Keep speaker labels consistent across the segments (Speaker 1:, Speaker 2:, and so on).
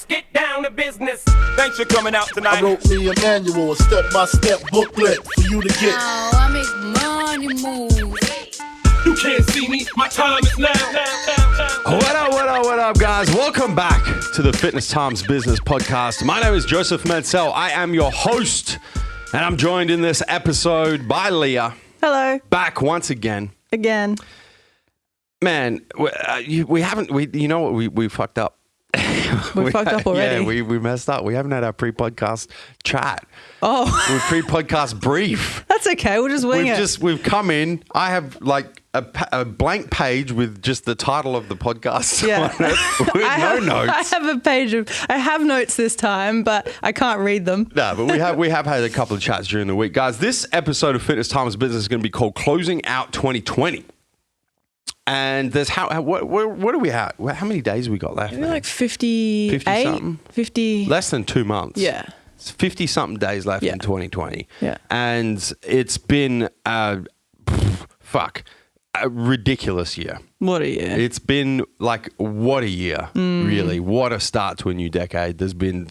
Speaker 1: get down to business. Thanks for coming out tonight.
Speaker 2: I wrote me a manual, a step-by-step booklet for you to get.
Speaker 3: Oh, I make money move.
Speaker 1: You can't see me, my time is now.
Speaker 4: What up, guys? Welcome back to the Fitness Times Business Podcast. My name is Joseph Mencel. I am your host, and I'm joined in this episode by Leah.
Speaker 5: Hello.
Speaker 4: Back once again. Man, we haven't, you know what, we fucked up.
Speaker 5: We fucked up already.
Speaker 4: Yeah, we messed up. We haven't had our pre-podcast chat.
Speaker 5: Oh.
Speaker 4: We're pre-podcast brief.
Speaker 5: That's okay. We'll just wing it.
Speaker 4: We've come in. I have like a blank page with just the title of the podcast on it, with no notes.
Speaker 5: I have notes this time, but I can't read them.
Speaker 4: No, but we have had a couple of chats during the week. Guys, this episode of Fitness Times Business is going to be called Closing Out 2020. And there's what are we at? How many days we got left?
Speaker 5: Maybe like 58?
Speaker 4: 50 something?
Speaker 5: 50.
Speaker 4: Less than 2 months.
Speaker 5: Yeah.
Speaker 4: It's 50 something days left in 2020.
Speaker 5: Yeah.
Speaker 4: And it's been a ridiculous year.
Speaker 5: What a year.
Speaker 4: It's been like, what a year, really. What a start to a new decade. There's been,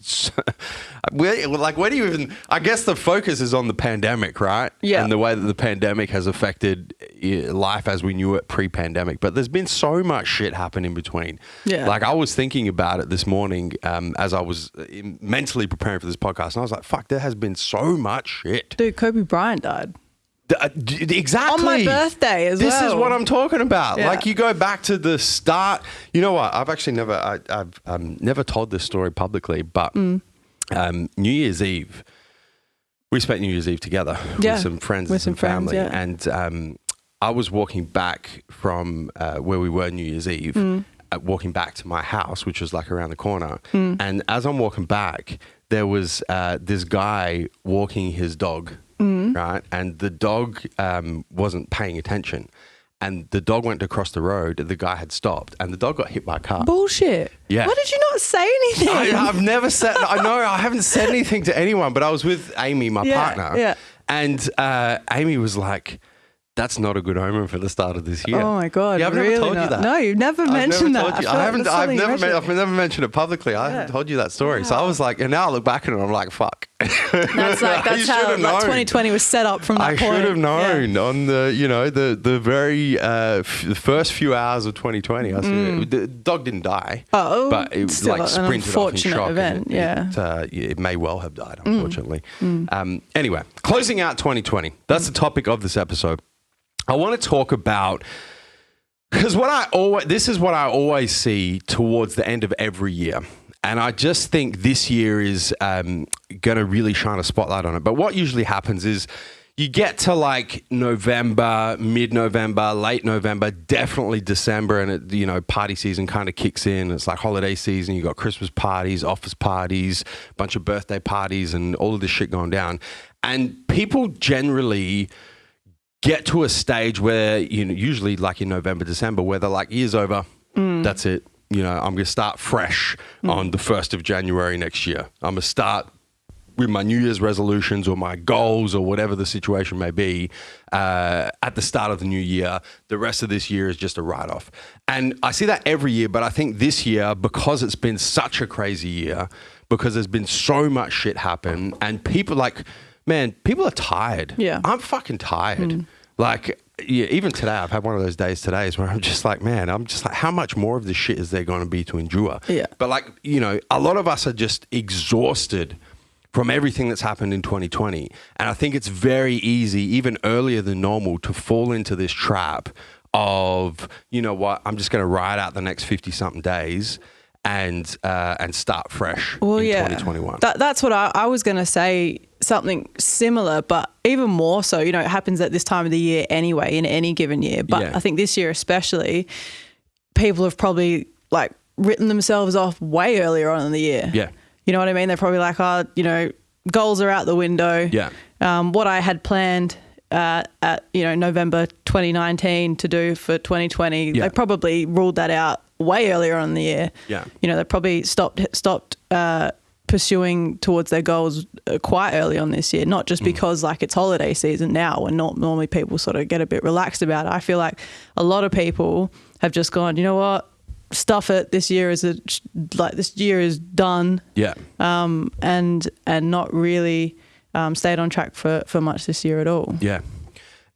Speaker 4: where do you even, I guess the focus is on the pandemic, right?
Speaker 5: Yeah.
Speaker 4: And the way that the pandemic has affected life as we knew it pre-pandemic. But there's been so much shit happen in between.
Speaker 5: Yeah.
Speaker 4: Like I was thinking about it this morning as I was mentally preparing for this podcast. And I was like, fuck, there has been so much shit.
Speaker 5: Dude, Kobe Bryant died.
Speaker 4: Exactly.
Speaker 5: On my birthday as well.
Speaker 4: This is what I'm talking about.
Speaker 5: Yeah.
Speaker 4: Like you go back to the start. You know what? I've actually never told this story publicly, but New Year's Eve, we spent New Year's Eve together with some friends and some family. And I was walking back from where we were New Year's Eve, walking back to my house, which was like around the corner. And as I'm walking back, there was this guy walking his dog. Right, and the dog wasn't paying attention, and the dog went across the road. The guy had stopped, and the dog got hit by a car.
Speaker 5: Bullshit.
Speaker 4: Yeah.
Speaker 5: Why did you not say anything?
Speaker 4: I've never said. I know I haven't said anything to anyone, but I was with Amy, my partner, and Amy was like, "That's not a good omen for the start of this year."
Speaker 5: Oh my God.
Speaker 4: Yeah, I've never told you that.
Speaker 5: No, you've never mentioned that.
Speaker 4: I've never mentioned it publicly. I haven't told you that story. So I was like, and now I look back at it and I'm like, fuck.
Speaker 5: That's how 2020 was set up from that point.
Speaker 4: I should have known on the very first few hours of 2020. The dog didn't die. But it was like sprinted off in shock.
Speaker 5: Event.
Speaker 4: It may well have died, unfortunately. Anyway, closing out 2020. That's the topic of this episode. I want to talk about, because this is what I always see towards the end of every year. And I just think this year is going to really shine a spotlight on it. But what usually happens is you get to like November, mid-November, late November, definitely December, and party season kind of kicks in. It's like holiday season. You got Christmas parties, office parties, a bunch of birthday parties, and all of this shit going down. And people generally get to a stage where, usually like in November, December, where they're like, year's over, that's it. I'm going to start fresh on the 1st of January next year. I'm going to start with my New Year's resolutions or my goals or whatever the situation may be at the start of the new year. The rest of this year is just a write-off. And I see that every year, but I think this year, because it's been such a crazy year, because there's been so much shit happen, and people people are tired.
Speaker 5: Yeah.
Speaker 4: I'm fucking tired. Like, even today, I've had one of those days today where I'm just like, how much more of this shit is there going to be to endure?
Speaker 5: Yeah.
Speaker 4: But like, a lot of us are just exhausted from everything that's happened in 2020. And I think it's very easy, even earlier than normal, to fall into this trap of, I'm just going to ride out the next 50 something days and start fresh in 2021.
Speaker 5: That's what I was going to say, something similar, but even more so, it happens at this time of the year anyway, in any given year. But I think this year especially, people have probably like written themselves off way earlier on in the year.
Speaker 4: Yeah.
Speaker 5: You know what I mean? They're probably like, goals are out the window.
Speaker 4: Yeah.
Speaker 5: What I had planned at November 2019 to do for 2020, they probably ruled that out way earlier on in the year.
Speaker 4: Yeah.
Speaker 5: They probably stopped pursuing towards their goals quite early on this year, not just because like it's holiday season now and normally people sort of get a bit relaxed about it. I feel like a lot of people have just gone, you know what, stuff it. This year is this year is done.
Speaker 4: Yeah.
Speaker 5: And not really stayed on track for much this year at all.
Speaker 4: Yeah.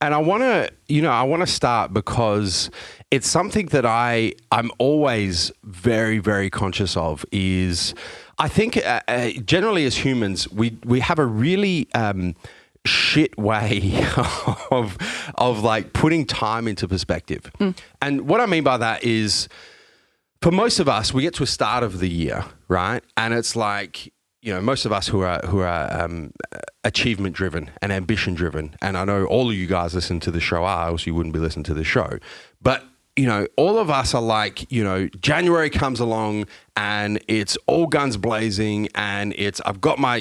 Speaker 4: And I want to start because it's something that I'm always very, very conscious of is I think generally as humans, we have a really shit way of like putting time into perspective. And what I mean by that is for most of us, we get to a start of the year, right? And it's like, most of us who are achievement driven and ambition driven, and I know all of you guys listen to the show are, else you wouldn't be listening to the show. But all of us are like, January comes along and it's all guns blazing, and I've got my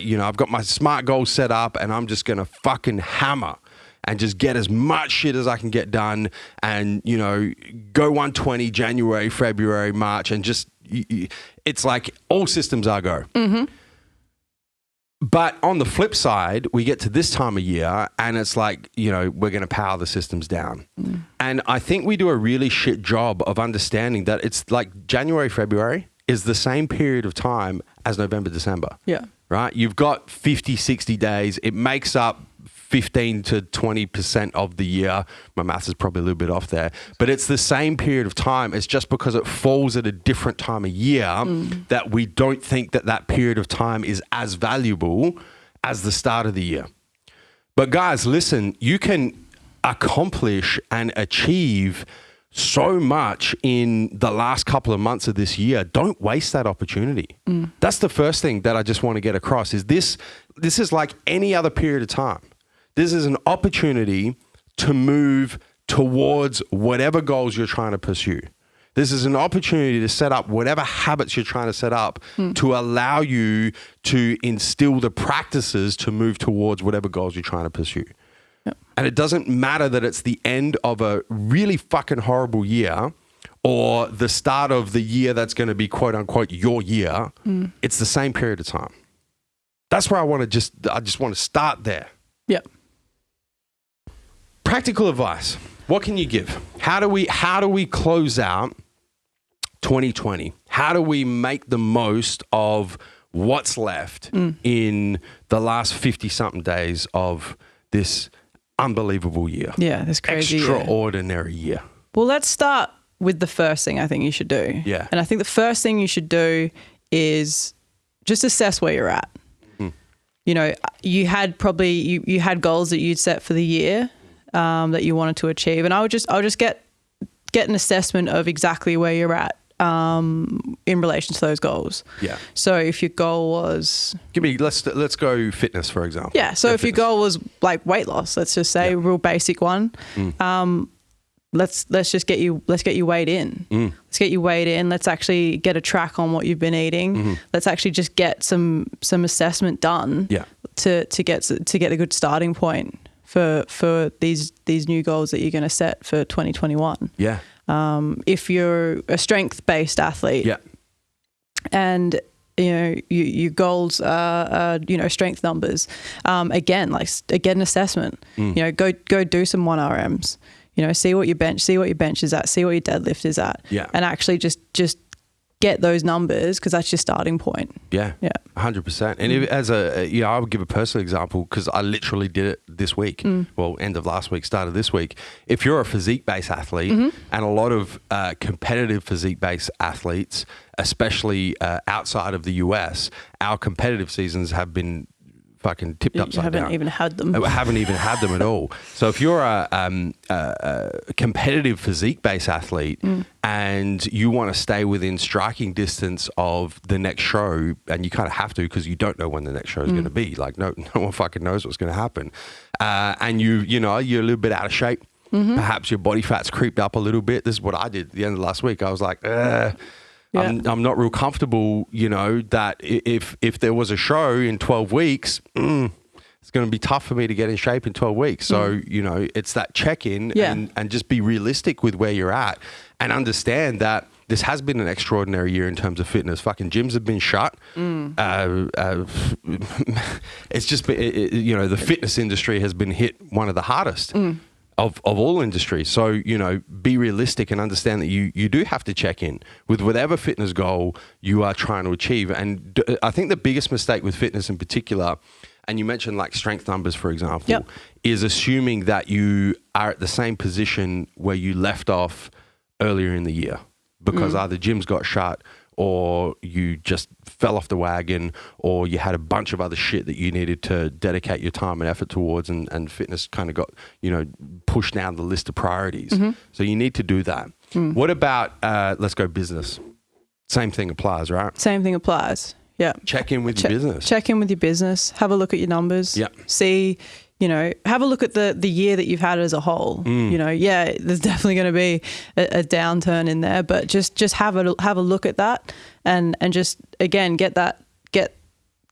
Speaker 4: SMART goals set up, and I'm just gonna fucking hammer and just get as much shit as I can get done, and go 120 January, February, March, and just it's like all systems are go. Mm-hmm. But on the flip side, we get to this time of year and it's like, we're going to power the systems down. And I think we do a really shit job of understanding that it's like January, February is the same period of time as November, December.
Speaker 5: Yeah.
Speaker 4: Right? You've got 50, 60 days. It makes up 15 to 20% of the year. My maths is probably a little bit off there, but it's the same period of time. It's just because it falls at a different time of year that we don't think that period of time is as valuable as the start of the year. But guys, listen, you can accomplish and achieve so much in the last couple of months of this year. Don't waste that opportunity. That's the first thing that I just want to get across is this is like any other period of time. This is an opportunity to move towards whatever goals you're trying to pursue. This is an opportunity to set up whatever habits you're trying to set up to allow you to instill the practices to move towards whatever goals you're trying to pursue. Yep. And it doesn't matter that it's the end of a really fucking horrible year or the start of the year that's going to be quote unquote your year. It's the same period of time. That's where I just want to start there.
Speaker 5: Yep.
Speaker 4: Practical advice. What can you give? How do we close out 2020? How do we make the most of what's left in the last 50-something days of this unbelievable year?
Speaker 5: Yeah, this crazy
Speaker 4: extraordinary year.
Speaker 5: Well, let's start with the first thing I think you should do.
Speaker 4: Yeah.
Speaker 5: And I think the first thing you should do is just assess where you're at. You had you had goals that you'd set for the year that you wanted to achieve, and I would just get an assessment of exactly where you're at in relation to those goals. Yeah. So if your goal was,
Speaker 4: let's go fitness for example.
Speaker 5: Yeah. So if your goal was like weight loss, let's just say a real basic one. Let's get you weighed in. Let's get you weighed in. Let's actually get a track on what you've been eating. Let's actually just get some assessment done. Yeah. To get a good starting point for these new goals that you're going to set for 2021. Yeah. If you're a strength-based athlete. Yeah. And your goals are strength numbers. Again, get an assessment. Go do some 1RMs. See what your bench is at, see what your deadlift is at, and actually just get those numbers because that's your starting point. Yeah,
Speaker 4: 100%. And I would give a personal example because I literally did it this week. Well, end of last week, start of this week. If you're a physique-based athlete, and a lot of competitive physique-based athletes, especially outside of the US, our competitive seasons have been fucking tipped upside down.
Speaker 5: You haven't even had them.
Speaker 4: I haven't even had them at all. So if you're a competitive physique-based athlete and you want to stay within striking distance of the next show, and you kind of have to because you don't know when the next show is going to be. Like no one fucking knows what's going to happen. And you're a little bit out of shape. Perhaps your body fat's creeped up a little bit. This is what I did at the end of last week. I was like, I'm not real comfortable, that if there was a show in 12 weeks, it's going to be tough for me to get in shape in 12 weeks. So, it's that check-in and just be realistic with where you're at and understand that this has been an extraordinary year in terms of fitness. Fucking gyms have been shut. It's just been, the fitness industry has been hit one of the hardest of all industries. So, you know, be realistic and understand that you do have to check in with whatever fitness goal you are trying to achieve. And I think the biggest mistake with fitness in particular, and you mentioned like strength numbers, for example, is assuming that you are at the same position where you left off earlier in the year because either gyms got shut or you just fell off the wagon, or you had a bunch of other shit that you needed to dedicate your time and effort towards, and fitness kind of got, you know, pushed down the list of priorities. So you need to do that. What about, let's go business? Same thing applies, right?
Speaker 5: Same thing applies. Yeah.
Speaker 4: Check in with your business.
Speaker 5: Check in with your business. Have a look at your numbers.
Speaker 4: Yeah.
Speaker 5: See, you know, have a look at the year that you've had as a whole. You know, yeah, there's definitely going to be a downturn in there, but just have a look at that and just again get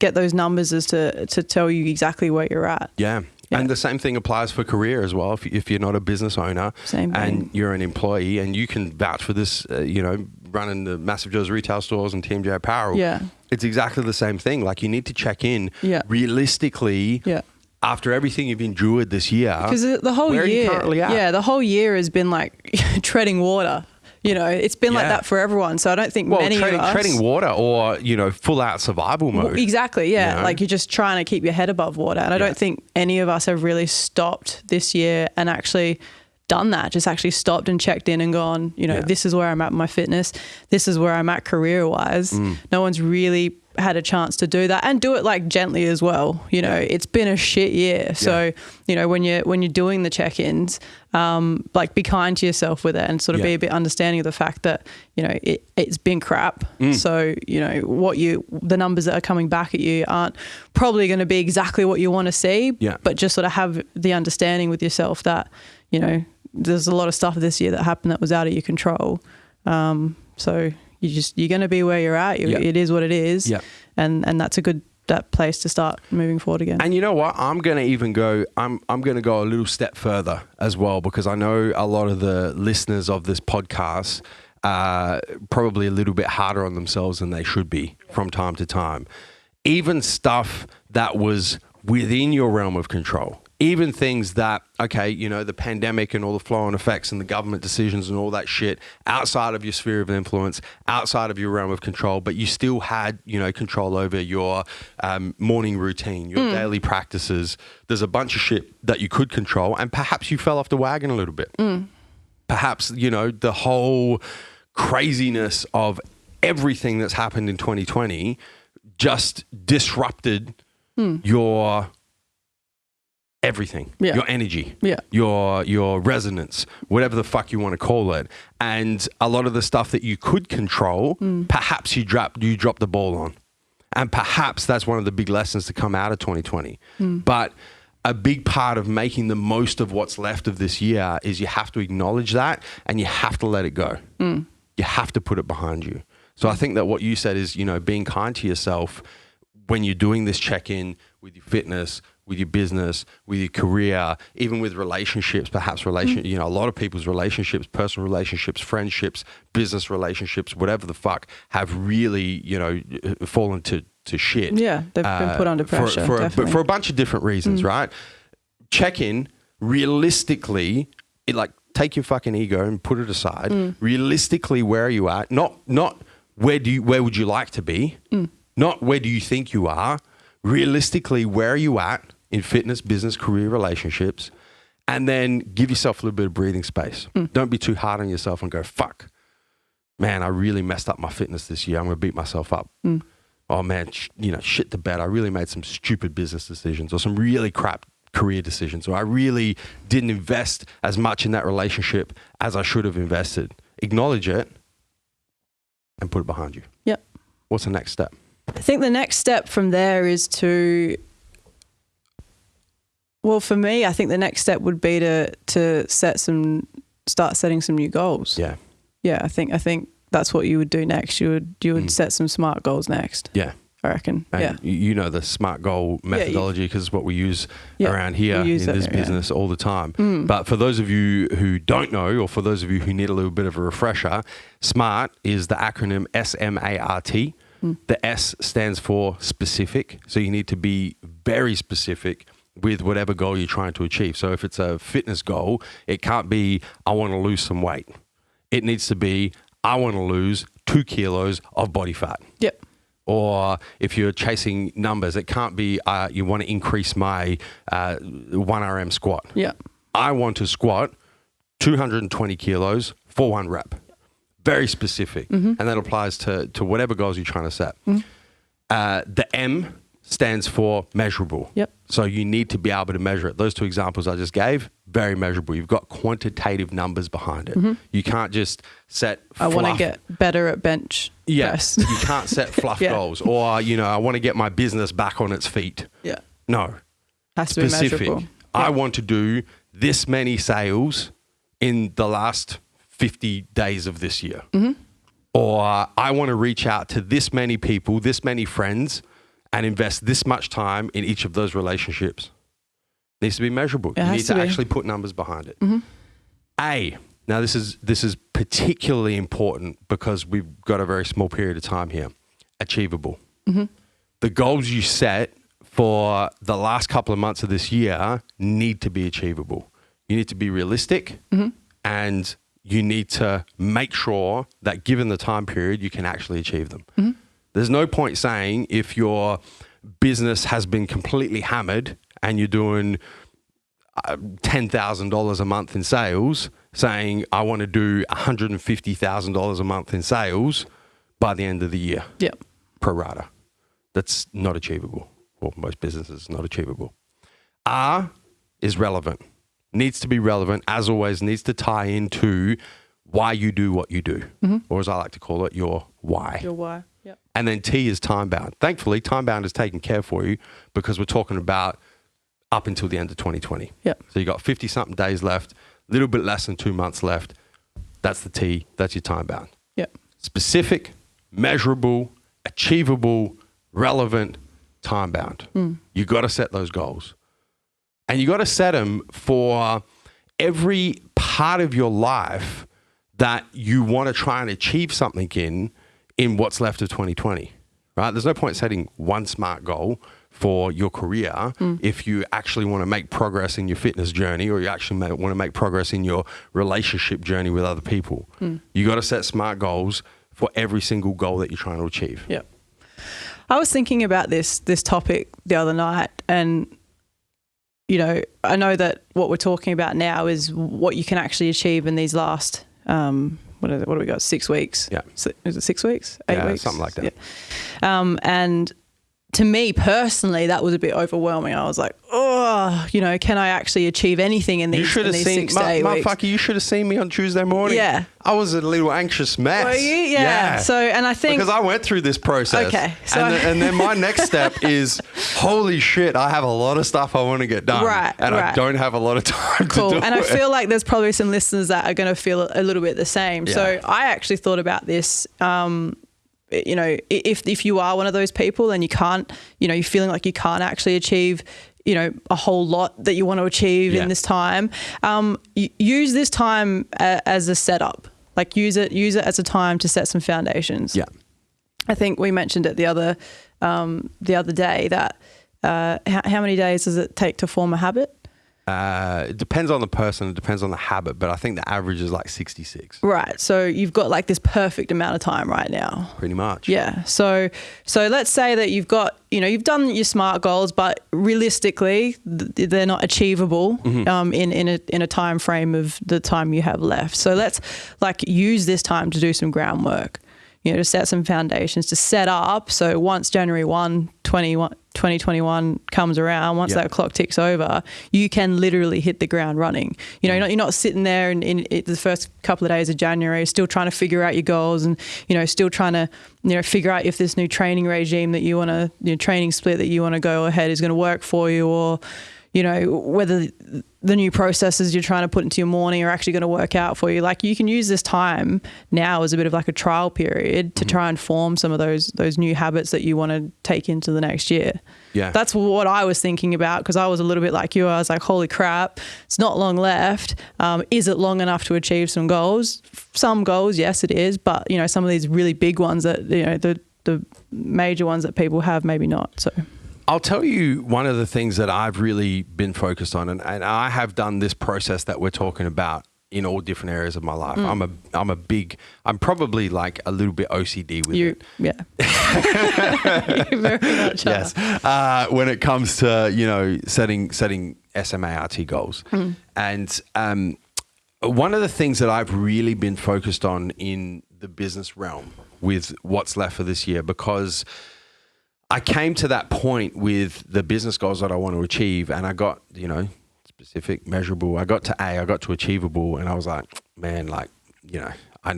Speaker 5: those numbers as to tell you exactly where you're at.
Speaker 4: Yeah. And the same thing applies for career as well. If you're not a business owner and you're an employee, and you can vouch for this, you know, running the Massive Joe's retail stores and TMJ Apparel, it's exactly the same thing. Like, you need to check in realistically after everything you've endured this year. Because
Speaker 5: the whole year,
Speaker 4: where are you currently at?
Speaker 5: The whole year has been like treading water. You know, it's been like that for everyone. So I don't think many of us...
Speaker 4: treading water, or, you know, full out survival mode.
Speaker 5: Exactly, yeah.
Speaker 4: You know?
Speaker 5: Like, you're just trying to keep your head above water. And I don't think any of us have really stopped this year and actually done that. Just actually stopped and checked in and gone, you know, this is where I'm at with my fitness. This is where I'm at career-wise. No one's really had a chance to do that, and do it like gently as well. You know, it's been a shit year. So, you know, when you're doing the check-ins, like, be kind to yourself with it, and sort of be a bit understanding of the fact that, you know, it's been crap. So, you know, the numbers that are coming back at you aren't probably going to be exactly what you want to see, but just sort of have the understanding with yourself that, you know, there's a lot of stuff this year that happened that was out of your control. So you're going to be where you're at. It is what it is. And that's that place to start moving forward again.
Speaker 4: And you know what? I'm going to go a little step further as well, because I know a lot of the listeners of this podcast are probably a little bit harder on themselves than they should be from time to time. Even stuff that was within your realm of control. Even things that, okay, you know, the pandemic and all the flow-on effects and the government decisions and all that shit outside of your sphere of influence, outside of your realm of control, but you still had, you know, control over your morning routine, your daily practices. There's a bunch of shit that you could control, and perhaps you fell off the wagon a little bit. Perhaps, you know, the whole craziness of everything that's happened in 2020 just disrupted your everything, your energy, your resonance, whatever the fuck you want to call it. And a lot of the stuff that you could control, perhaps you dropped the ball on. And perhaps that's one of the big lessons to come out of 2020. But a big part of making the most of what's left of this year is you have to acknowledge that, and you have to let it go. You have to put it behind you. So I think that what you said is, you know, being kind to yourself when you're doing this check-in with your fitness, with your business, with your career, even with relationships, perhaps you know, a lot of people's relationships, personal relationships, friendships, business relationships, whatever the fuck, have really, you know, fallen to shit. Yeah,
Speaker 5: they've been put under pressure.
Speaker 4: For a bunch of different reasons, right? Check in realistically, take your fucking ego and put it aside. Realistically, where are you at? Not where would you like to be? Not where do you think you are? Realistically, where are you at in fitness, business, career, relationships? And then give yourself a little bit of breathing space. Don't be too hard on yourself and go, fuck, man, I really messed up my fitness this year. I'm going to beat myself up. Oh man, you know, shit the bed. I really made some stupid business decisions, or some really crap career decisions, or I really didn't invest as much in that relationship as I should have invested. Acknowledge it and put it behind you.
Speaker 5: Yep.
Speaker 4: What's the next step?
Speaker 5: I think the next step from there is for me, I think the next step would be to start setting some new goals.
Speaker 4: Yeah.
Speaker 5: Yeah, I think that's what you would do next. You would set some SMART goals next.
Speaker 4: Yeah.
Speaker 5: I reckon.
Speaker 4: And you know the SMART goal methodology, because it's what we use around here in this business all the time. But for those of you who don't know, or for those of you who need a little bit of a refresher, SMART is the acronym S.M.A.R.T. The S stands for specific. So you need to be very specific, with whatever goal you're trying to achieve. So if it's a fitness goal, it can't be, I want to lose some weight. It needs to be, I want to lose 2 kilos of body fat.
Speaker 5: Yep.
Speaker 4: Or if you're chasing numbers, it can't be, you want to increase my 1RM squat.
Speaker 5: Yeah.
Speaker 4: I want to squat 220 kilos for 1 rep. Very specific. And that applies to whatever goals you're trying to set. The M stands for measurable.
Speaker 5: Yep.
Speaker 4: So you need to be able to measure it. Those 2 examples I just gave, very measurable. You've got quantitative numbers behind it. You can't just set fluff.
Speaker 5: I want to get better at bench
Speaker 4: Yes.
Speaker 5: press.
Speaker 4: You can't set fluff goals. Or, I want to get my business back on its feet.
Speaker 5: Yeah.
Speaker 4: No.
Speaker 5: Has to be measurable.
Speaker 4: I want to do this many sales in the last 50 days of this year. Or I want to reach out to this many people, this many friends, and invest this much time in each of those relationships. It needs to be measurable. You need to actually put numbers behind it. A. Now this is particularly important because we've got a very small period of time here. Achievable. The goals you set for the last couple of months of this year need to be achievable. You need to be realistic and you need to make sure that given the time period, you can actually achieve them. There's no point saying if your business has been completely hammered and you're doing $10,000 a month in sales, saying I want to do $150,000 a month in sales by the end of the year.
Speaker 5: Yep.
Speaker 4: Pro rata. That's not achievable. Well, most businesses, not achievable. R is relevant. Needs to be relevant, as always, needs to tie into why you do what you do. Or as I like to call it, your why.
Speaker 5: Your why. Yep.
Speaker 4: And then T is time bound. Thankfully, time bound is taken care for you because we're talking about up until the end of 2020.
Speaker 5: Yep.
Speaker 4: So you got 50 something days left, a little bit less than 2 months left. That's the T. That's your time bound.
Speaker 5: Yep.
Speaker 4: Specific, measurable, achievable, relevant, time bound. You got to set those goals. And you got to set them for every part of your life that you want to try and achieve something in what's left of 2020, right? There's no point setting one SMART goal for your career if you actually want to make progress in your fitness journey or you actually want to make progress in your relationship journey with other people. You got to set SMART goals for every single goal that you're trying to achieve.
Speaker 5: Yep. I was thinking about this topic the other night, and I know that what we're talking about now is what you can actually achieve in these last what do we got? 6 weeks.
Speaker 4: Yeah.
Speaker 5: Is it 6 weeks? 8 weeks?
Speaker 4: Something like that.
Speaker 5: Yeah. And to me personally, that was a bit overwhelming. I was like, can I actually achieve anything in these 6 to 8 weeks?
Speaker 4: Motherfucker, you should have seen me on Tuesday morning.
Speaker 5: Yeah.
Speaker 4: I was a little anxious mess.
Speaker 5: Were you? Yeah. So, and I think...
Speaker 4: Because I went through this process.
Speaker 5: Okay. So
Speaker 4: and then my next step is, holy shit, I have a lot of stuff I want to get done.
Speaker 5: Right.
Speaker 4: And I don't have a lot of time to do it.
Speaker 5: And I feel like there's probably some listeners that are going to feel a little bit the same.
Speaker 4: Yeah.
Speaker 5: So I actually thought about this... if you are one of those people and you can't, you're feeling like you can't actually achieve, a whole lot that you want to achieve in this time, use this time as a setup. Like use it as a time to set some foundations.
Speaker 4: Yeah.
Speaker 5: I think we mentioned it the other day that how many days does it take to form a habit?
Speaker 4: It depends on the person. It depends on the habit, but I think the average is like 66.
Speaker 5: Right. So you've got like this perfect amount of time right now.
Speaker 4: Pretty much.
Speaker 5: Yeah. So let's say that you've got, you've done your SMART goals, but realistically they're not achievable in a time frame of the time you have left. So let's use this time to do some groundwork. To set some foundations, to set up. So once January 1, 2021 comes around, once that clock ticks over, you can literally hit the ground running. You're not sitting there in the first couple of days of January still trying to figure out your goals and, still trying to, figure out if this new training regime that you want to, training split that you want to go ahead is going to work for you, or, whether the new processes you're trying to put into your morning are actually going to work out for you. Like you can use this time now as a bit of like a trial period to try and form some of those new habits that you want to take into the next year.
Speaker 4: Yeah.
Speaker 5: That's what I was thinking about, because I was a little bit like you. I was like, holy crap, it's not long left. Is it long enough to achieve some goals? Some goals, yes, it is. But, some of these really big ones that, the major ones that people have, maybe not. So
Speaker 4: I'll tell you one of the things that I've really been focused on, and I have done this process that we're talking about in all different areas of my life. I'm probably like a little bit OCD with it.
Speaker 5: Yeah. You very much are.
Speaker 4: Yes. When it comes to, you know, setting S.M.A.R.T goals. And one of the things that I've really been focused on in the business realm with what's left for this year, because I came to that point with the business goals that I want to achieve, and I got, you know, specific, measurable. I got to A, I got to achievable, and I was like, man, like, you know, I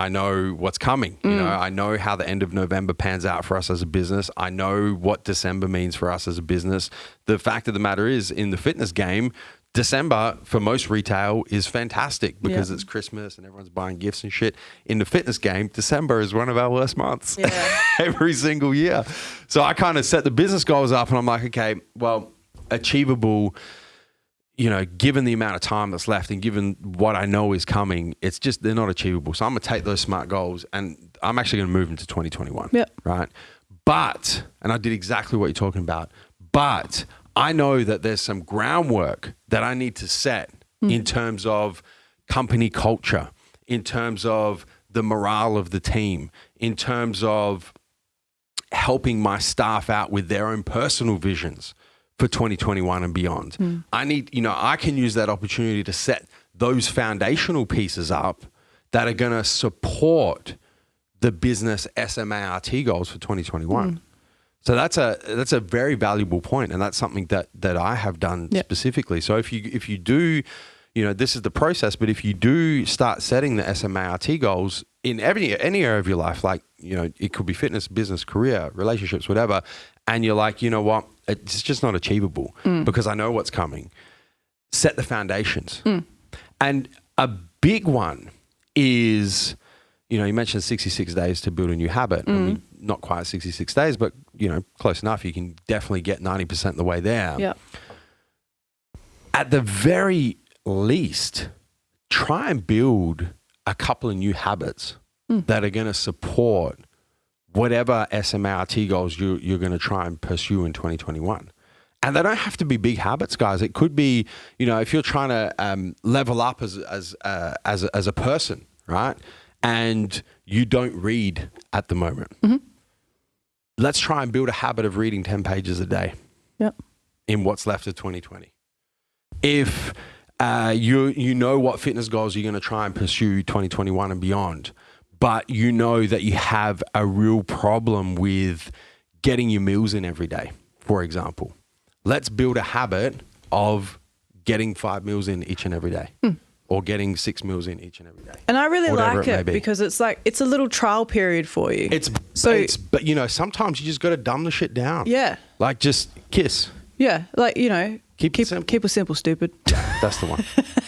Speaker 4: know what's coming. You know, I know how the end of November pans out for us as a business. I know what December means for us as a business. The fact of the matter is, in the fitness game, December for most retail is fantastic because it's Christmas and everyone's buying gifts and shit. In the fitness game, December is one of our worst months every single year. So I kind of set the business goals up, and I'm like, okay, well, achievable. You know, given the amount of time that's left and given what I know is coming, it's just, they're not achievable. So I'm going to take those SMART goals and I'm actually going to move them to 2021.
Speaker 5: Yep.
Speaker 4: Right. But, and I did exactly what you're talking about, but I know that there's some groundwork that I need to set in terms of company culture, in terms of the morale of the team, in terms of helping my staff out with their own personal visions for 2021 and beyond. I need, you know, I can use that opportunity to set those foundational pieces up that are going to support the business S.M.A.R.T goals for 2021. So that's a very valuable point, and that's something that I have done specifically. So if you do, you know, this is the process, but if you do start setting the S.M.A.R.T goals in any area of your life, like, you know, it could be fitness, business, career, relationships, whatever, and you're like, you know what, it's just not achievable because I know what's coming. Set the foundations. And a big one is, you know, you mentioned 66 days to build a new habit. I mean, not quite 66 days, but, you know, close enough. You can definitely get 90% of the way there.
Speaker 5: Yeah.
Speaker 4: At the very least, try and build a couple of new habits that are going to support whatever S.M.A.R.T goals you're going to try and pursue in 2021. And they don't have to be big habits, guys. It could be, you know, if you're trying to level up as a person, right? And you don't read at the moment. Let's try and build a habit of reading 10 pages a day.
Speaker 5: Yep.
Speaker 4: In what's left of 2020. If you know what fitness goals you're going to try and pursue 2021 and beyond, but you know that you have a real problem with getting your meals in every day, for example. Let's build a habit of getting 5 meals in each and every day. Or getting 6 meals in each and every day.
Speaker 5: And I really like it because it's like, it's a little trial period for you.
Speaker 4: But you know, sometimes you just got to dumb the shit down.
Speaker 5: Yeah.
Speaker 4: Like just kiss.
Speaker 5: Yeah. Like, you know,
Speaker 4: keep it
Speaker 5: simple, stupid.
Speaker 4: That's the one.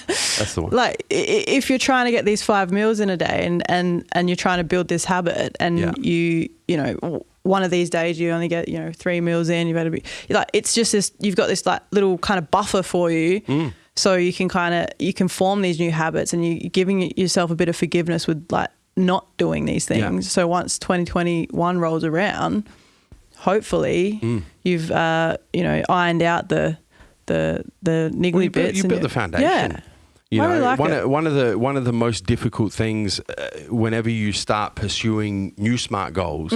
Speaker 4: That's the one.
Speaker 5: Like if you're trying to get these 5 meals in a day and you're trying to build this habit and you know, one of these days you only get, you know, 3 meals in, you better be like, it's just this, you've got this like little kind of buffer for you. So you can form these new habits and you're giving yourself a bit of forgiveness with like not doing these things. Yeah. So once 2021 rolls around, hopefully you've, you know, ironed out the niggly bits.
Speaker 4: You built the foundation.
Speaker 5: Yeah.
Speaker 4: You know,
Speaker 5: like
Speaker 4: one of the most difficult things whenever you start pursuing new SMART goals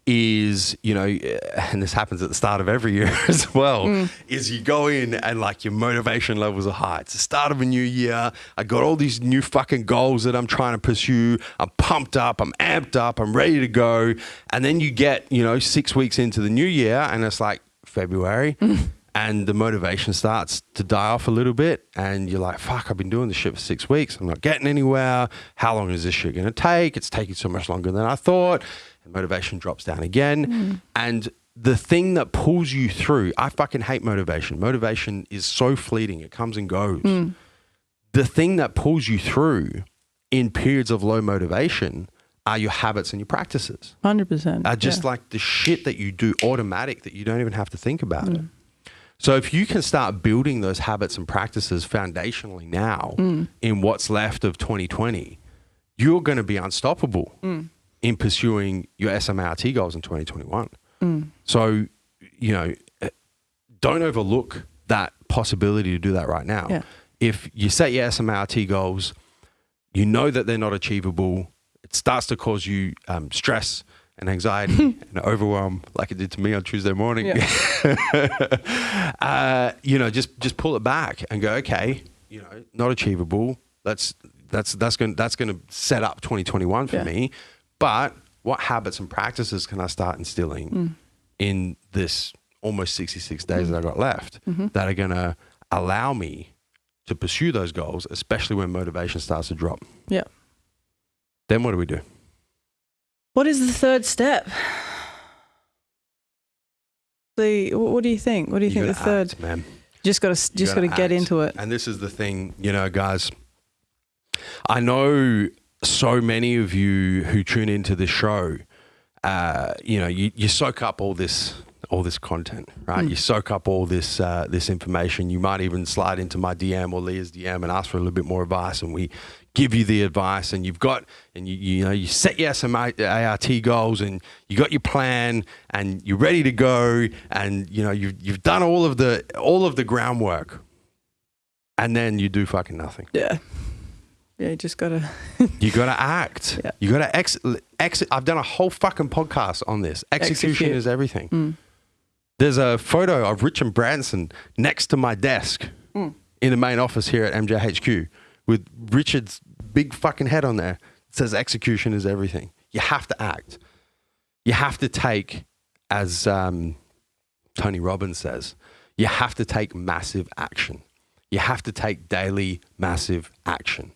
Speaker 4: is, you know, and this happens at the start of every year as well, is you go in and like your motivation levels are high. It's the start of a new year. I got all these new fucking goals that I'm trying to pursue. I'm pumped up. I'm amped up. I'm ready to go. And then you get, you know, 6 weeks into the new year and it's like February and the motivation starts to die off a little bit. And you're like, fuck, I've been doing this shit for 6 weeks. I'm not getting anywhere. How long is this shit going to take? It's taking so much longer than I thought. And motivation drops down again. And the thing that pulls you through, I fucking hate motivation. Motivation is so fleeting. It comes and goes. The thing that pulls you through in periods of low motivation are your habits and your practices.
Speaker 5: 100%.
Speaker 4: Are just like the shit that you do automatic that you don't even have to think about it. So if you can start building those habits and practices foundationally now in what's left of 2020, you're going to be unstoppable in pursuing your S.M.A.R.T goals in 2021. So, you know, don't overlook that possibility to do that right now.
Speaker 5: Yeah.
Speaker 4: If you set your S.M.A.R.T goals, you know that they're not achievable. It starts to cause you stress and anxiety and overwhelm, like it did to me on Tuesday morning.
Speaker 5: Yeah.
Speaker 4: Just pull it back and go, okay, not achievable. That's going to set up 2021 for me. But what habits and practices can I start instilling in this almost 66 days that I got left that are going to allow me to pursue those goals, especially when motivation starts to drop?
Speaker 5: Yeah.
Speaker 4: Then what do we do?
Speaker 5: What is the third step? What do you think? What do you think the third?
Speaker 4: Act, man.
Speaker 5: Just got to get into it.
Speaker 4: And this is the thing, guys. I know so many of you who tune into this show. You soak up all this content, right? You soak up all this information. You might even slide into my DM or Leah's DM and ask for a little bit more advice, and we give you the advice. And you set your S.M.A.R.T goals, and you got your plan, and you're ready to go, and you've done all of the groundwork, and then you do fucking nothing.
Speaker 5: Yeah. Yeah, you just gotta.
Speaker 4: You gotta act. Yeah. You gotta exit. I've done a whole fucking podcast on this. Execution is everything. There's a photo of Richard Branson next to my desk in the main office here at MJHQ with Richard's big fucking head on there. It says execution is everything. You have to act. You have to take, as Tony Robbins says, you have to take massive action. You have to take daily massive action.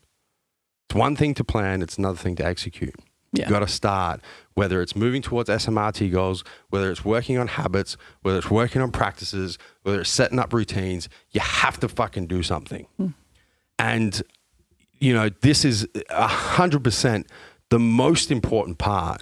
Speaker 4: It's one thing to plan, it's another thing to execute. Yeah. You've got to start, whether it's moving towards S.M.A.R.T goals, whether it's working on habits, whether it's working on practices, whether it's setting up routines, you have to fucking do something. And, this is 100% the most important part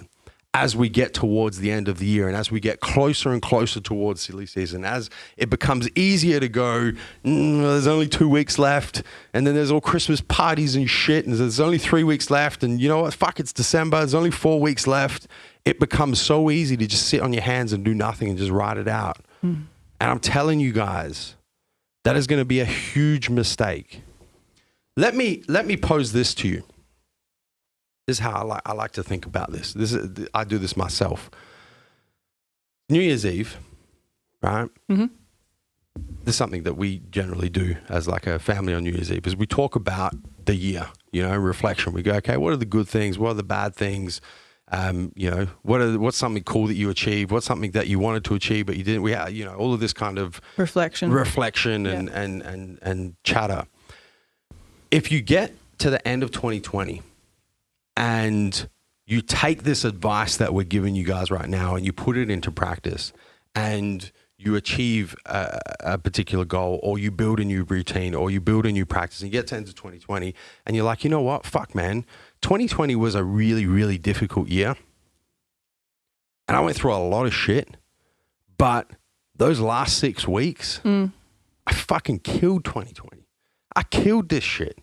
Speaker 4: as we get towards the end of the year and as we get closer and closer towards silly season, as it becomes easier to go, there's only 2 weeks left, and then there's all Christmas parties and shit, and there's only 3 weeks left, and you know what, fuck, it's December, there's only 4 weeks left. It becomes so easy to just sit on your hands and do nothing and just ride it out. And I'm telling you guys, that is going to be a huge mistake. Let me pose this to you. This is how I like to think about this. I do this myself. New Year's Eve, right? This is something that we generally do as like a family on New Year's Eve, is we talk about the year, reflection. We go, okay, what are the good things? What are the bad things? What's something cool that you achieved? What's something that you wanted to achieve but you didn't? We had, all of this kind of reflection and chatter. If you get to the end of 2020 and you take this advice that we're giving you guys right now and you put it into practice and you achieve a particular goal, or you build a new routine, or you build a new practice, and you get to the end of 2020 and you're like, you know what? Fuck, man. 2020 was a really, really difficult year. And I went through a lot of shit. But those last 6 weeks, I fucking killed 2020. I killed this shit.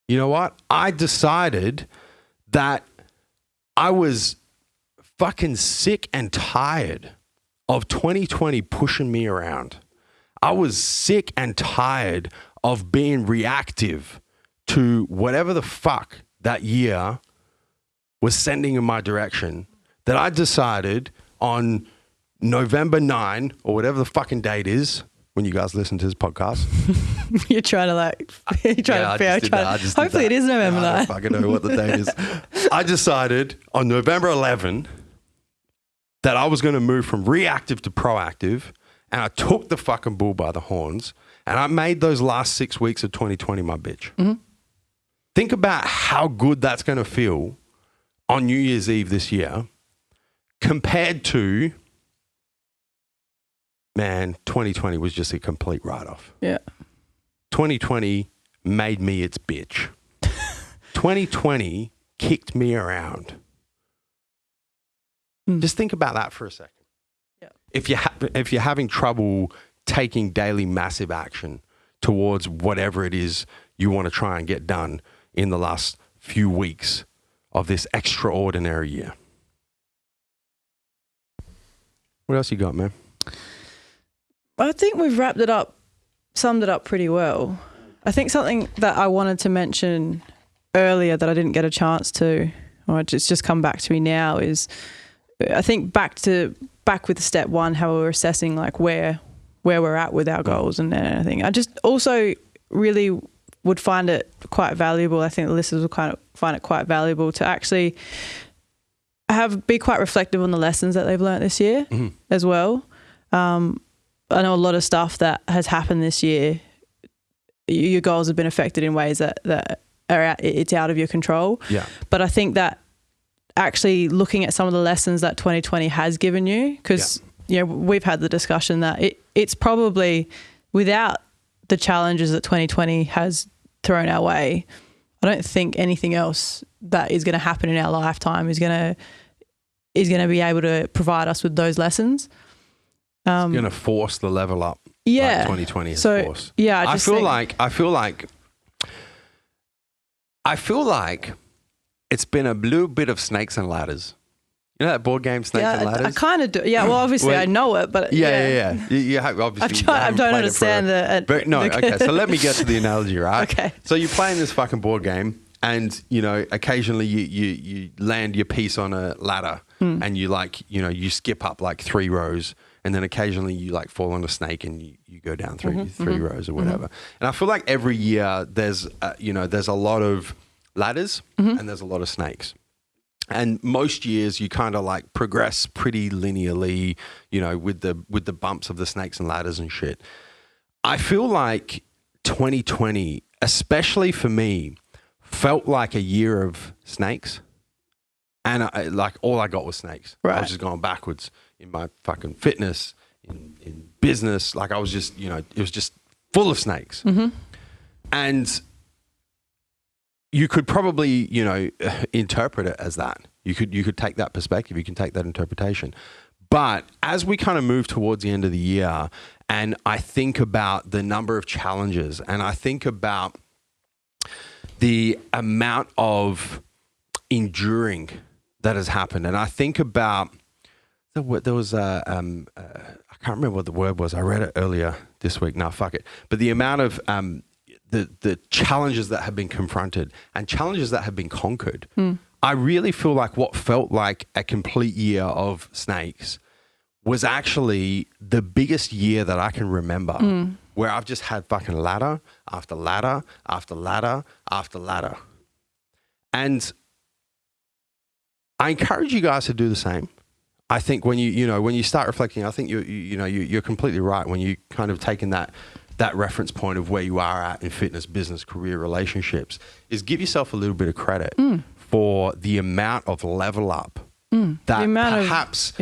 Speaker 4: You know what? I decided that I was fucking sick and tired of 2020 pushing me around. I was sick and tired of being reactive to whatever the fuck that year was sending in my direction, that I decided on November 9 or whatever the fucking date is when you guys listen to this podcast.
Speaker 5: You're trying to hopefully it is November 9.
Speaker 4: I don't fucking know what the date is. I decided on November 11 that I was going to move from reactive to proactive, and I took the fucking bull by the horns, and I made those last 6 weeks of 2020 my bitch. Think about how good that's going to feel on New Year's Eve this year compared to, man, 2020 was just a complete write-off.
Speaker 5: Yeah.
Speaker 4: 2020 made me its bitch. 2020 kicked me around. Just think about that for a second. Yeah. If you're having trouble taking daily massive action towards whatever it is you want to try and get done in the last few weeks of this extraordinary year. What else you got, man?
Speaker 5: I think we've summed it up pretty well. I think something that I wanted to mention earlier that I didn't get a chance to, or it's just come back to me now, is I think back with step one, how we were assessing like where we're at with our goals and everything. I just also really would find it quite valuable. I think the listeners will kind of find it quite valuable to actually be quite reflective on the lessons that they've learnt this year as well. I know a lot of stuff that has happened this year, your goals have been affected in ways that it's out of your control. Yeah. But I think that actually looking at some of the lessons that 2020 has given you, because we've had the discussion that it's probably, without the challenges that 2020 has thrown our way, I don't think anything else that is going to happen in our lifetime is going to be able to provide us with those lessons.
Speaker 4: It's going to force the level up.
Speaker 5: Yeah.
Speaker 4: Like 2020 has forced.
Speaker 5: Yeah.
Speaker 4: I feel like it's been a little bit of Snakes and Ladders. You know that board game, Snakes and Ladders?
Speaker 5: I kind of do. Yeah, well, obviously I know it, but
Speaker 4: yeah. You have, obviously,
Speaker 5: I don't understand
Speaker 4: okay, so let me get to the analogy, right?
Speaker 5: Okay.
Speaker 4: So you're playing this fucking board game, and occasionally you land your piece on a ladder, and you skip up like 3 rows, and then occasionally you like fall on a snake and you go down three rows or whatever. And I feel like every year there's a lot of ladders and there's a lot of snakes. And most years you kind of like progress pretty linearly, with the bumps of the snakes and ladders and shit. I feel like 2020, especially for me, felt like a year of snakes. And all I got was snakes. Right. I was just going backwards in my fucking fitness, in business. Like I was just, it was just full of snakes. And you could probably, interpret it as that. You could take that perspective. You can take that interpretation. But as we kind of move towards the end of the year, and I think about the number of challenges, and I think about the amount of enduring that has happened, and I think about there was I can't remember what the word was. I read it earlier this week. No, fuck it. But the amount of the challenges that have been confronted and challenges that have been conquered. I really feel like what felt like a complete year of snakes was actually the biggest year that I can remember, where I've just had fucking ladder after ladder after ladder after ladder. And I encourage you guys to do the same. I think when you start reflecting, I think you're completely right when you kind of taking that reference point of where you are at in fitness, business, career, relationships, is give yourself a little bit of credit for the amount of level up that perhaps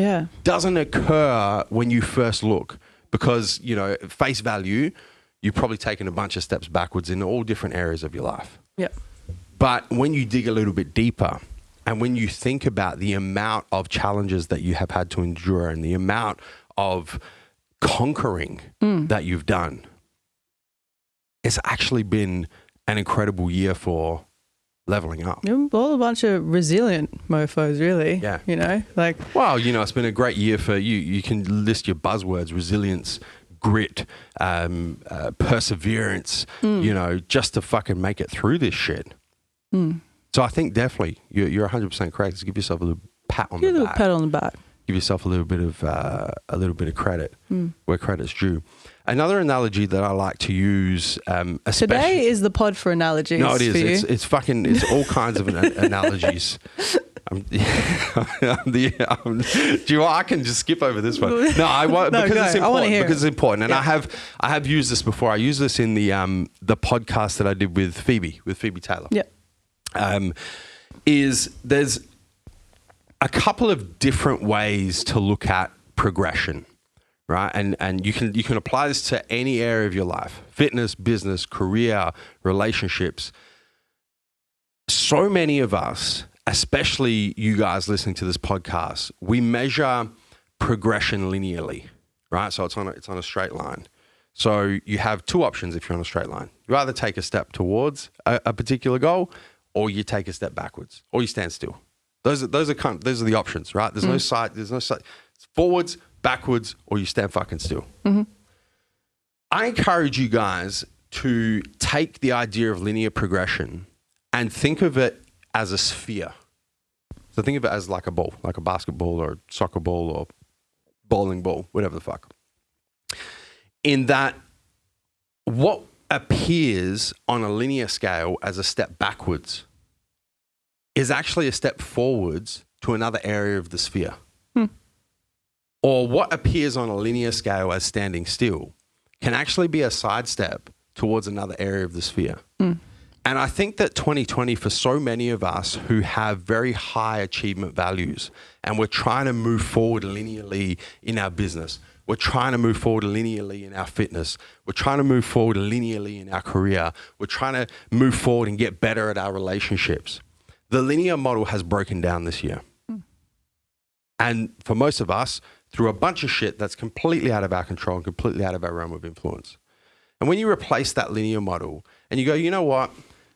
Speaker 4: doesn't occur when you first look, because face value, you've probably taken a bunch of steps backwards in all different areas of your life.
Speaker 5: Yep.
Speaker 4: But when you dig a little bit deeper, and when you think about the amount of challenges that you have had to endure and the amount of conquering that you've done, it's actually been an incredible year for leveling up.
Speaker 5: You're all a bunch of resilient mofos, really.
Speaker 4: Yeah.
Speaker 5: Well,
Speaker 4: it's been a great year for you. You can list your buzzwords: resilience, grit, perseverance, just to fucking make it through this shit. So I think definitely you're 100% correct. Just give yourself a little pat on the back.
Speaker 5: A little pat on the back.
Speaker 4: Give yourself a little bit of credit where credit's due. Another analogy that I like to use,
Speaker 5: today is the pod for analogies.
Speaker 4: No, it is.
Speaker 5: For you.
Speaker 4: It's all kinds of analogies. Do you know what? I can just skip over this one. No, I won't, because it's important. Because it's important, and I have used this before. I used this in the podcast that I did with Phoebe Taylor.
Speaker 5: Yeah.
Speaker 4: There's a couple of different ways to look at progression, right? And you can apply this to any area of your life: fitness, business, career, relationships. So many of us, especially you guys listening to this podcast, we measure progression linearly, right? So it's on a straight line. So you have two options if you're on a straight line. You either take a step towards a particular goal, or you take a step backwards, or you stand still. Those are the options, right? There's no side. It's forwards, backwards, or you stand fucking still. I encourage you guys to take the idea of linear progression and think of it as a sphere. So think of it as like a ball, like a basketball or soccer ball or bowling ball, whatever the fuck. In that, what appears on a linear scale as a step backwards is actually a step forwards to another area of the sphere. Or what appears on a linear scale as standing still can actually be a sidestep towards another area of the sphere. And I think that 2020, for so many of us who have very high achievement values and we're trying to move forward linearly in our business, we're trying to move forward linearly in our fitness, we're trying to move forward linearly in our career, we're trying to move forward and get better at our relationships. The linear model has broken down this year. And for most of us, through a bunch of shit that's completely out of our control and completely out of our realm of influence. And when you replace that linear model and you go, you know what?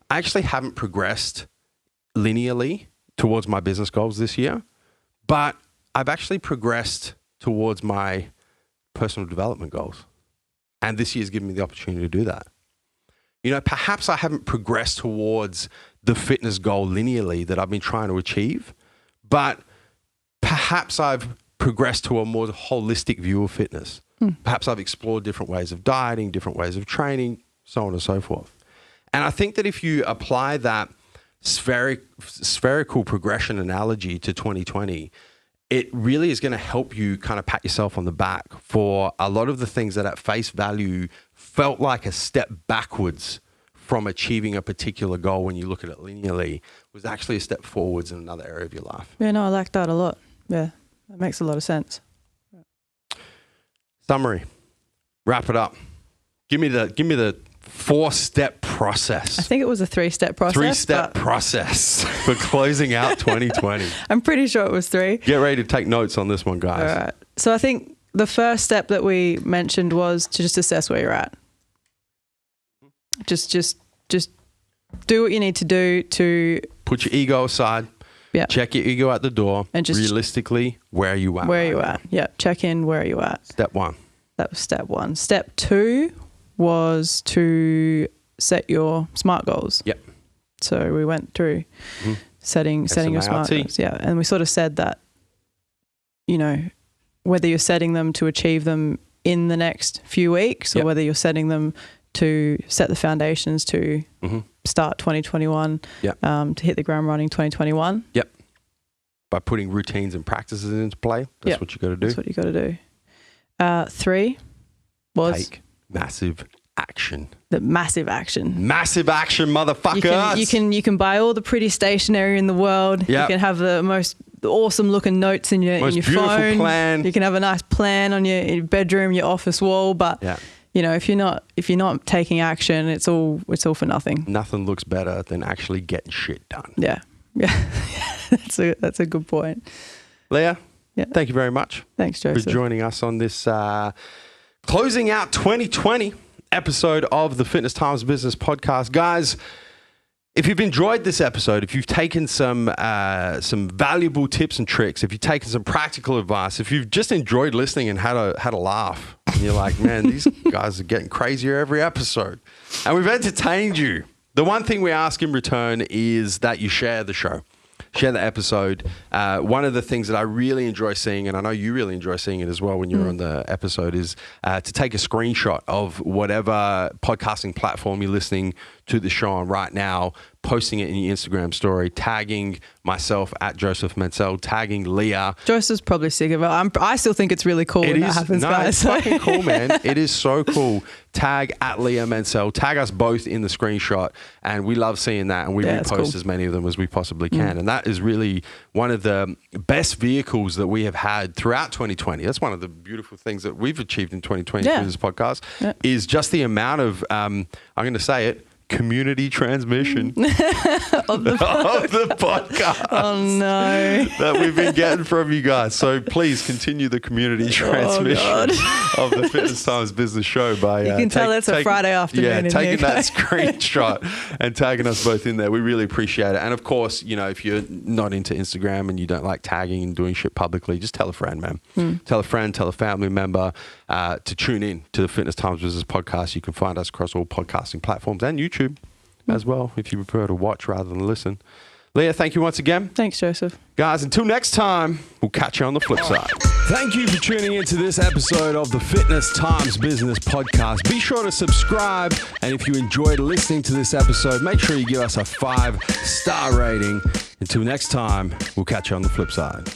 Speaker 4: I actually haven't progressed linearly towards my business goals this year, but I've actually progressed towards my personal development goals. And this year's given me the opportunity to do that. You know, perhaps I haven't progressed towards the fitness goal linearly that I've been trying to achieve, but perhaps I've progressed to a more holistic view of fitness. Perhaps I've explored different ways of dieting, different ways of training, so on and so forth. And I think that if you apply that spherical progression analogy to 2020, it really is going to help you kind of pat yourself on the back for a lot of the things that at face value felt like a step backwards from achieving a particular goal when you look at it linearly was actually a step forwards in another area of your life.
Speaker 5: Yeah, no, I like that a lot. Yeah, that makes a lot of sense.
Speaker 4: Summary. Wrap it up. Give me the 4-step process.
Speaker 5: I think it was a 3-step process.
Speaker 4: 3-step process for closing out 2020.
Speaker 5: I'm pretty sure it was 3.
Speaker 4: Get ready to take notes on this one, guys.
Speaker 5: All right. So I think the first step that we mentioned was to just assess where you're at. Just do what you need to do to
Speaker 4: put your ego aside.
Speaker 5: Yeah.
Speaker 4: Check your ego at the door. And just realistically, where are you at?
Speaker 5: Where are you at? Yeah. Check in. Where are you at?
Speaker 4: Step 1.
Speaker 5: That was step 1. Step 2 was to set your SMART goals.
Speaker 4: Yep.
Speaker 5: So we went through setting your SMART goals. Yeah. And we sort of said that, you know, whether you're setting them to achieve them in the next few weeks or whether you're setting them to set the foundations to start 2021, to hit the ground running 2021.
Speaker 4: Yep. By putting routines and practices into play. That's what you got to do.
Speaker 5: That's what you got to do. 3 was
Speaker 4: take massive action.
Speaker 5: The massive action.
Speaker 4: Massive action, motherfuckers.
Speaker 5: You can buy all the pretty stationery in the world. Yep. You can have the most awesome looking notes in your phone.
Speaker 4: Plan.
Speaker 5: You can have a nice plan on your bedroom, your office wall, but you know, if you're not taking action, it's all for nothing.
Speaker 4: Nothing looks better than actually getting shit done.
Speaker 5: Yeah. That's a good point.
Speaker 4: Leah, thank you very much.
Speaker 5: Thanks, Joseph,
Speaker 4: for joining us on this closing out 2020 episode of the Fitness Times Business Podcast. Guys, if you've enjoyed this episode, if you've taken some valuable tips and tricks, if you've taken some practical advice, if you've just enjoyed listening and had a laugh, and you're like, man, these guys are getting crazier every episode, and we've entertained you, the one thing we ask in return is that you share the show. Share the episode. One of the things that I really enjoy seeing, and I know you really enjoy seeing it as well when you're on the episode, is to take a screenshot of whatever podcasting platform you're listening to the show on right now, posting it in your Instagram story, tagging myself at Joseph Mencel, tagging Leah.
Speaker 5: Joseph's probably sick of it. I still think it's really cool when that happens, guys.
Speaker 4: It's fucking cool, man. It is so cool. Tag at Leah Mencel. Tag us both in the screenshot, and we love seeing that, and we repost as many of them as we possibly can. And that is really one of the best vehicles that we have had throughout 2020. That's one of the beautiful things that we've achieved in 2020 through this podcast, is just the amount of, I'm going to say it, community transmission of the podcast.
Speaker 5: Oh no.
Speaker 4: That we've been getting from you guys. So please continue the community transmission of the Fitness Times Business Show by
Speaker 5: you can tell it's a Friday afternoon.
Speaker 4: Yeah, taking that screenshot and tagging us both in there. We really appreciate it. And of course, you know, if you're not into Instagram and you don't like tagging and doing shit publicly, just tell a friend, man. Tell a friend, tell a family member to tune in to the Fitness Times Business Podcast. You can find us across all podcasting platforms and YouTube as well, if you prefer to watch rather than listen. Leah, thank you once again.
Speaker 5: Thanks, Joseph.
Speaker 4: Guys, until next time, we'll catch you on the flip side. Thank you for tuning into this episode of the Fitness Times Business Podcast. Be sure to subscribe, and if you enjoyed listening to this episode, make sure you give us a 5-star rating. Until next time, we'll catch you on the flip side.